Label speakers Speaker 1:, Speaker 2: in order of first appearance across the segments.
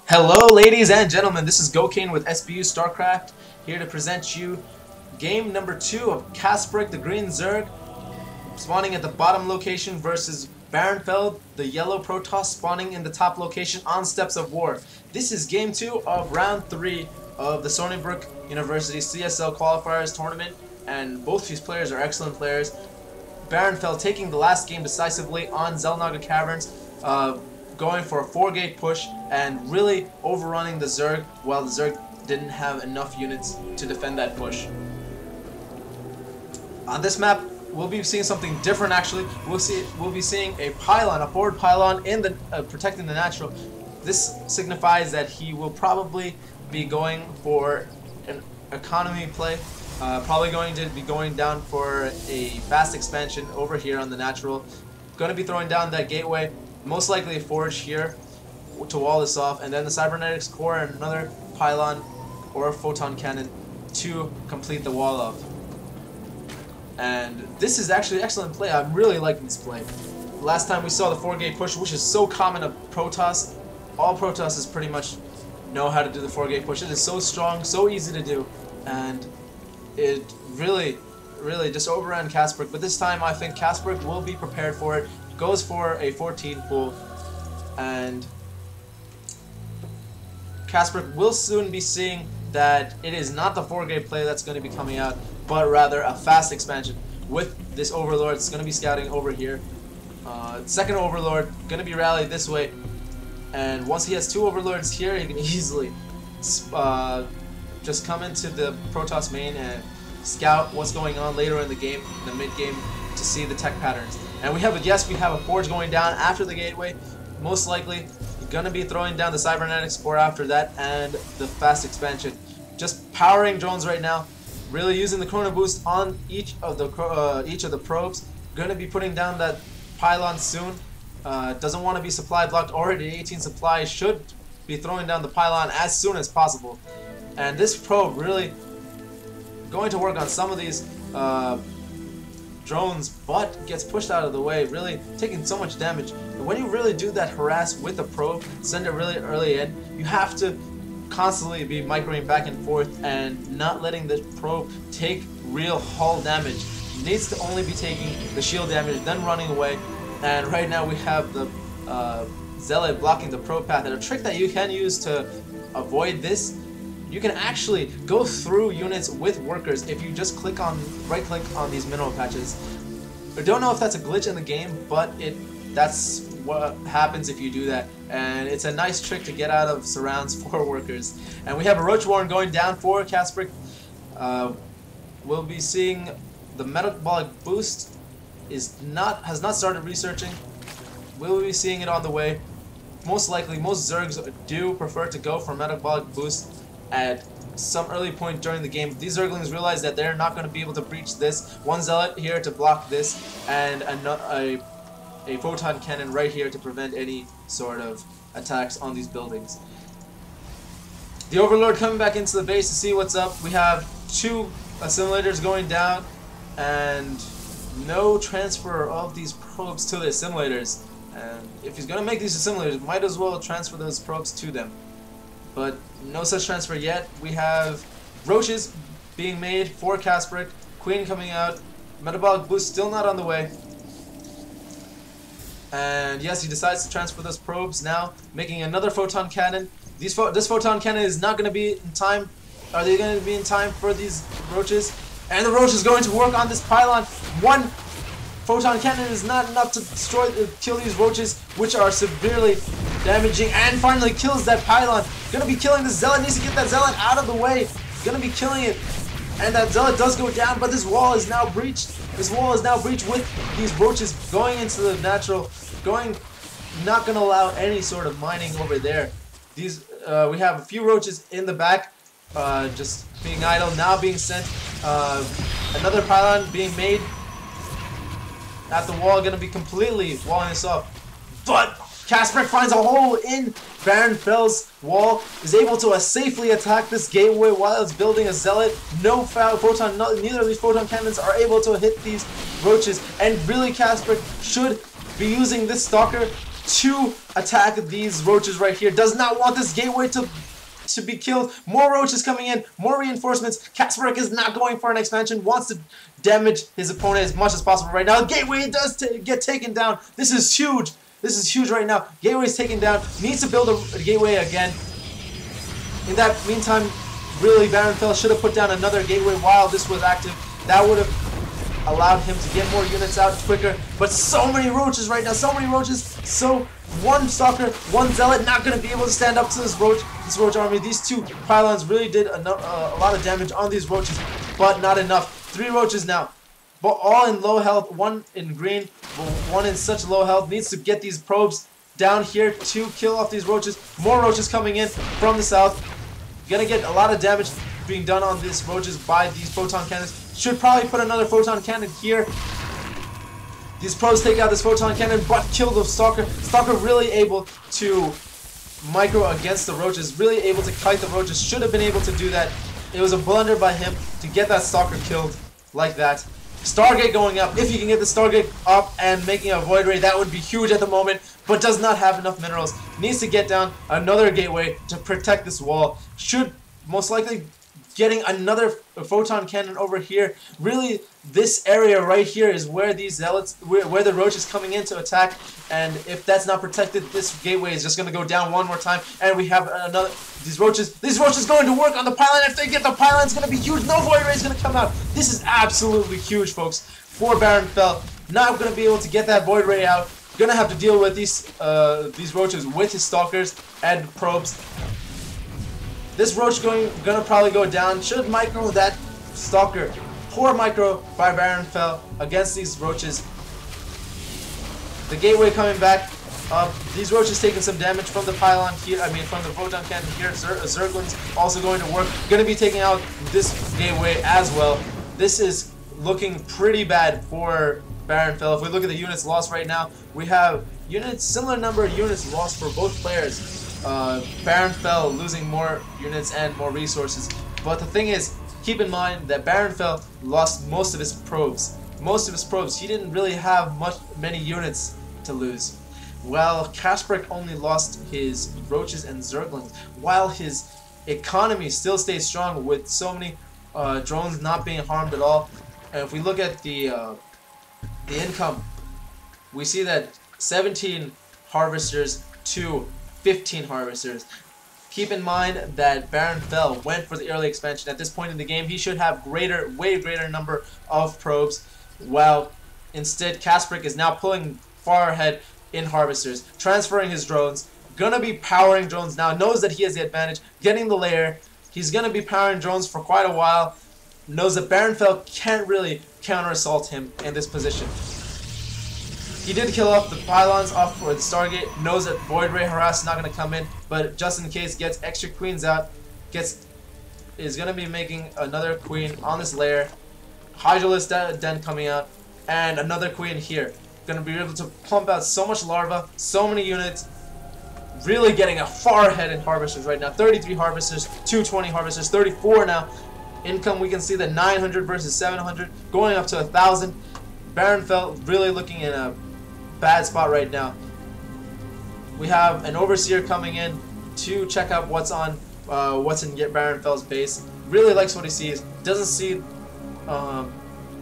Speaker 1: Hello ladies and gentlemen, this is Gokane with SBUStarcraft, here to present you game number 2 of Kasperek the Green Zerg, spawning at the bottom location versus BaronFel, the yellow Protoss, spawning in the top location on Steps of War. This is game 2 of round 3 of the Stony Brook University CSL Qualifiers Tournament, and both these players are excellent players. BaronFel taking the last game decisively on Zelnaga Caverns, going for a 4-gate push and really overrunning the Zerg, while the Zerg didn't have enough units to defend that push. On this map, we'll be seeing something different. Actually, we'll be seeing a pylon, a forward pylon in the protecting the natural. This signifies that he will probably be going for an economy play. Probably going to be going down for a fast expansion over here on the natural. Going to be throwing down that gateway. Most likely a forge here to wall this off, and then the cybernetics core and another pylon or a photon cannon to complete the wall off. And this is actually excellent play. I'm really liking this play. Last time we saw the 4-gate push, which is so common of Protoss. All Protosses pretty much know how to do the 4-gate push. It is so strong, so easy to do, and it really just overran Kasperek. But this time I think Kasperek will be prepared for it. Goes for a 14 full, and Kasperek will soon be seeing that it is not the 4-gate play that's going to be coming out, but rather a fast expansion with this Overlord. It's going to be scouting over here. Second Overlord going to be rallied this way, and once he has 2 Overlords here, he can easily just come into the Protoss main and scout what's going on later in the game, the mid game, to see the tech patterns. And we have a forge going down after the gateway. Most likely gonna be throwing down the cybernetics core after that, and the fast expansion. Just powering drones right now, really using the chrono boost on each of the probes. Gonna be putting down that pylon soon. Doesn't want to be supply blocked. Already 18 supply, should be throwing down the pylon as soon as possible. And this probe really going to work on some of these drones, but gets pushed out of the way, really taking so much damage. And when you really do that harass with a probe, send it really early in, you have to constantly be microing back and forth and not letting the probe take real hull damage. It needs to only be taking the shield damage, then running away. And right now we have the Zealot blocking the probe path. And a trick that you can use to avoid this, you can actually go through units with workers if you just right click on these mineral patches. I don't know if that's a glitch in the game, but that's what happens if you do that, and it's a nice trick to get out of surrounds for workers. And we have a Roach Warren going down for Kasperek. We'll be seeing the metabolic boost has not started researching. We'll be seeing it on the way. Most likely, most Zergs do prefer to go for metabolic boost at some early point during the game. These Zerglings realize that they're not going to be able to breach this. One Zealot here to block this, and a photon cannon right here to prevent any sort of attacks on these buildings. The Overlord coming back into the base to see what's up. We have 2 assimilators going down, and no transfer of these probes to the assimilators. And if he's going to make these assimilators, might as well transfer those probes to them. But no such transfer yet. We have roaches being made for Kasperek, Queen coming out, metabolic boost still not on the way. And yes, he decides to transfer those probes now, making another photon cannon. This photon cannon is not going to be in time. Are they going to be in time for these roaches? And the roach is going to work on this pylon. One photon cannon is not enough to kill these roaches, which are severely damaging, and finally kills that pylon. Gonna be killing the Zealot. Needs to get that Zealot out of the way. Gonna be killing it, and that Zealot does go down, but this wall is now breached. This wall is now breached with these roaches going into the natural, not gonna allow any sort of mining over there. These we have a few roaches in the back, just being idle, now being sent. Another pylon being made at the wall, gonna be completely walling this off. But Kasperek finds a hole in BaronFel's wall, is able to safely attack this gateway while it's building a Zealot. No photon, neither of these photon cannons are able to hit these roaches, and really Kasperek should be using this Stalker to attack these roaches right here. Does not want this gateway to be killed. More roaches coming in, more reinforcements. Kasperek is not going for an expansion, wants to damage his opponent as much as possible right now. Gateway does get taken down. This is huge. This is huge right now. Gateway is taken down. Needs to build a gateway again. In that meantime, really, BaronFel should have put down another gateway while this was active. That would have allowed him to get more units out quicker. But so many roaches right now, so many roaches. So one Stalker, one Zealot, not going to be able to stand up to this roach army. These two pylons really did a lot of damage on these roaches, but not enough. 3 roaches now, but all in low health. One in green, one in such low health. Needs to get these probes down here to kill off these roaches. More roaches coming in from the south. Gonna get a lot of damage being done on these roaches by these photon cannons. Should probably put another photon cannon here. These pros take out this photon cannon, but kill the Stalker. Stalker really able to micro against the roaches, really able to kite the roaches. Should have been able to do that. It was a blunder by him to get that Stalker killed like that. Stargate going up. If you can get the Stargate up and making a Void Ray, that would be huge at the moment, but does not have enough minerals. Needs to get down another gateway to protect this wall. Should most likely getting another photon cannon over here. Really, this area right here is where these zealots, where the roach is coming in to attack, and if that's not protected, this gateway is just going to go down one more time, and we have another, these roaches going to work on the pylon. If they get the pylon, it's going to be huge. No Void Ray is going to come out. This is absolutely huge, folks, for BaronFel. Not going to be able to get that Void Ray out. Going to have to deal with these roaches with his Stalkers and probes. This roach gonna probably go down. Should micro that Stalker. Poor micro by BaronFel against these roaches. The gateway coming back up. These roaches taking some damage from the pylon here. I mean, from the photon cannon here. Zerglings also going to work. Gonna be taking out this gateway as well. This is looking pretty bad for BaronFel. If we look at the units lost right now, we have similar number of units lost for both players. BaronFel losing more units and more resources. But the thing is, keep in mind that BaronFel lost most of his probes. He didn't really have many units to lose. While Kasperek only lost his roaches and zerglings, while his economy still stays strong with so many drones not being harmed at all. And if we look at the income, we see that 17 harvesters to 15 harvesters. Keep in mind that BaronFel went for the early expansion. At this point in the game, he should have way greater number of probes, while instead Kasperek is now pulling far ahead in harvesters, transferring his drones, gonna be powering drones now, knows that he has the advantage, getting the layer. He's gonna be powering drones for quite a while, knows that BaronFel can't really counter assault him in this position. He did kill off the pylons off for the Stargate, knows that Void Ray Harass is not going to come in, but just in case gets extra queens out, is going to be making another queen on this layer, Hydralisk Den coming out, and another queen here. Going to be able to pump out so much larva, so many units, really getting a far ahead in harvesters right now. 33 harvesters, 220 harvesters, 34 now. Income, we can see that 900 versus 700, going up to 1,000. BaronFel really looking in a bad spot right now. We have an overseer coming in to check out what's in BaronFel's base. Really likes what he sees. Doesn't see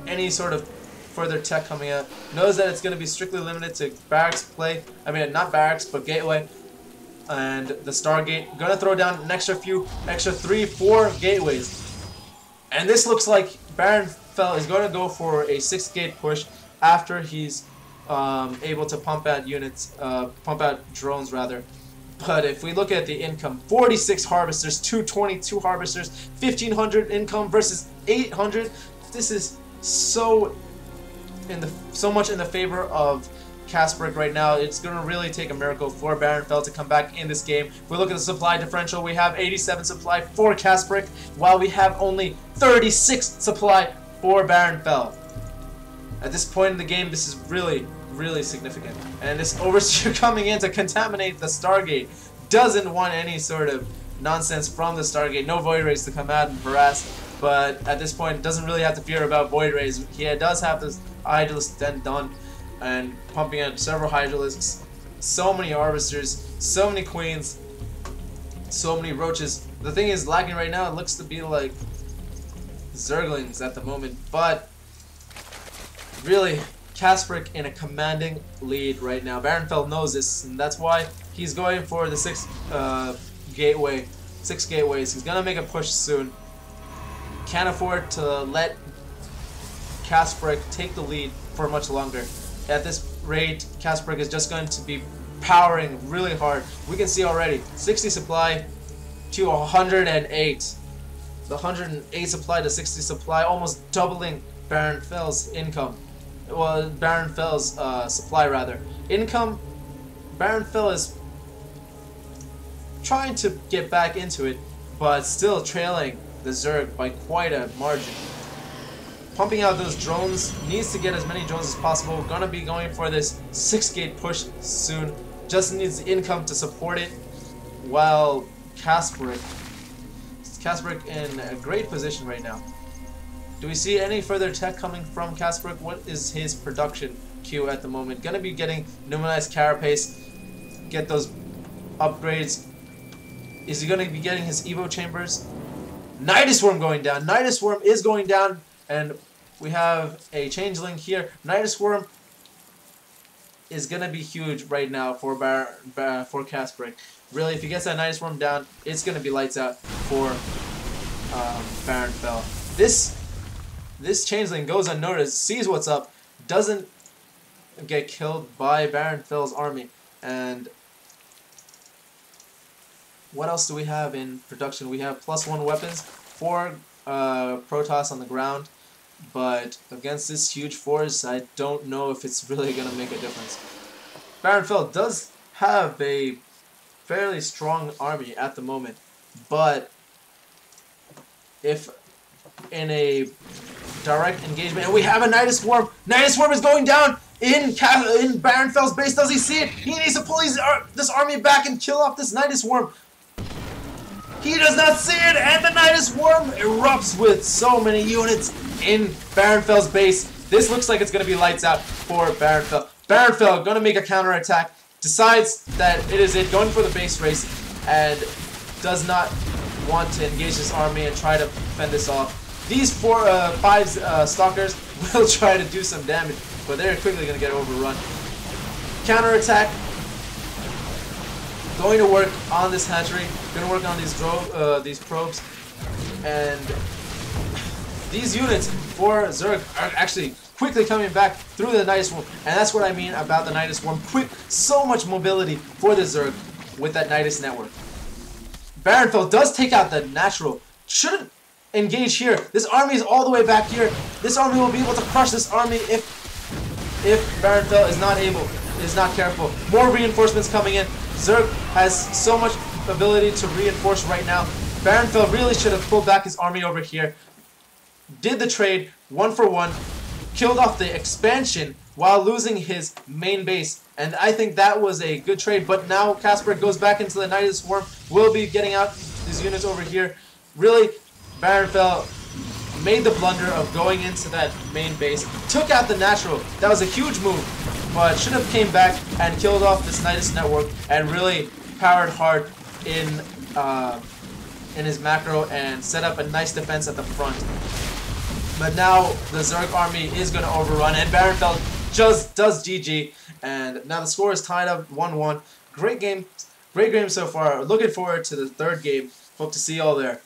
Speaker 1: any sort of further tech coming out. Knows that it's going to be strictly limited to barracks play. I mean, not barracks, but gateway and the Stargate. Gonna throw down an extra 3, 4 gateways. And this looks like BaronFel is going to go for a 6-gate push after he's able to pump out drones rather. But if we look at the income, 46 harvesters, 222 harvesters, 1,500 income versus 800. This is so much in the favor of Kasperek right now. It's going to really take a miracle for BaronFel to come back in this game. If we look at the supply differential, we have 87 supply for Kasperek, while we have only 36 supply for BaronFel. At this point in the game, this is really significant. And this overseer coming in to contaminate the Stargate doesn't want any sort of nonsense from the Stargate. No Void Rays to come out and harass. But at this point, doesn't really have to fear about Void Rays. He does have this Hydralisk Den done and pumping out several Hydralisks. So many Harvesters, so many Queens, so many Roaches. The thing is lagging right now, it looks to be like Zerglings at the moment, but really, Kasperek in a commanding lead right now. BaronFel knows this, and that's why he's going for the 6 gateway. 6 gateways. He's gonna make a push soon. Can't afford to let Kasperek take the lead for much longer. At this rate, Kasperek is just going to be powering really hard. We can see already 60 supply to 108. The 108 supply to 60 supply, almost doubling BaronFel's income. Well, BaronFel's supply rather. Income, BaronFel is trying to get back into it, but still trailing the Zerg by quite a margin. Pumping out those drones, needs to get as many drones as possible. Gonna be going for this 6-gate push soon. Just needs the income to support it, while Kasperek in a great position right now. Do we see any further tech coming from Kasperek? What is his production queue at the moment? Gonna be getting Numinized Carapace, get those upgrades. Is he gonna be getting his Evo chambers? Nidus Worm going down. Nidus Worm is going down, and we have a changeling here. Nidus Worm is gonna be huge right now for Kasperek. Really, if he gets that Nidus Worm down, it's gonna be lights out for BaronFel. This changeling goes unnoticed, sees what's up, doesn't get killed by BaronFel's army. And what else do we have in production? We have +1 weapons, 4 Protoss on the ground, but against this huge force, I don't know if it's really going to make a difference. BaronFel does have a fairly strong army at the moment, but if in a direct engagement, and we have a Nidus Worm. Nidus Worm is going down in BaronFel's base. Does he see it? He needs to pull this army back and kill off this Nidus Worm. He does not see it, and the Nidus Worm erupts with so many units in BaronFel's base. This looks like it's going to be lights out for BaronFel. BaronFel going to make a counterattack, decides that it is it, going for the base race, and does not want to engage this army and try to fend this off. These 5 stalkers will try to do some damage, but they're quickly going to get overrun. Counterattack. Going to work on this hatchery. Going to work on these probes. And these units for Zerg are actually quickly coming back through the Nidus Worm. And that's what I mean about the Nidus Worm. So much mobility for the Zerg with that Nidus network. BaronFel does take out the natural. Shouldn't engage here. This army is all the way back here. This army will be able to crush this army if BaronFel is not careful. More reinforcements coming in. Zerg has so much ability to reinforce right now. BaronFel really should have pulled back his army over here. Did the trade 1 for 1. Killed off the expansion while losing his main base. And I think that was a good trade. But now Kasperek goes back into the Nidus Worm. Will be getting out these units over here. Really, BaronFel made the blunder of going into that main base. Took out the natural. That was a huge move. But should have came back and killed off this Nidus network and really powered hard in his macro and set up a nice defense at the front. But now the Zerg army is going to overrun, and BaronFel just does GG. And now the score is tied up 1-1. Great game so far. Looking forward to the 3rd game. Hope to see you all there.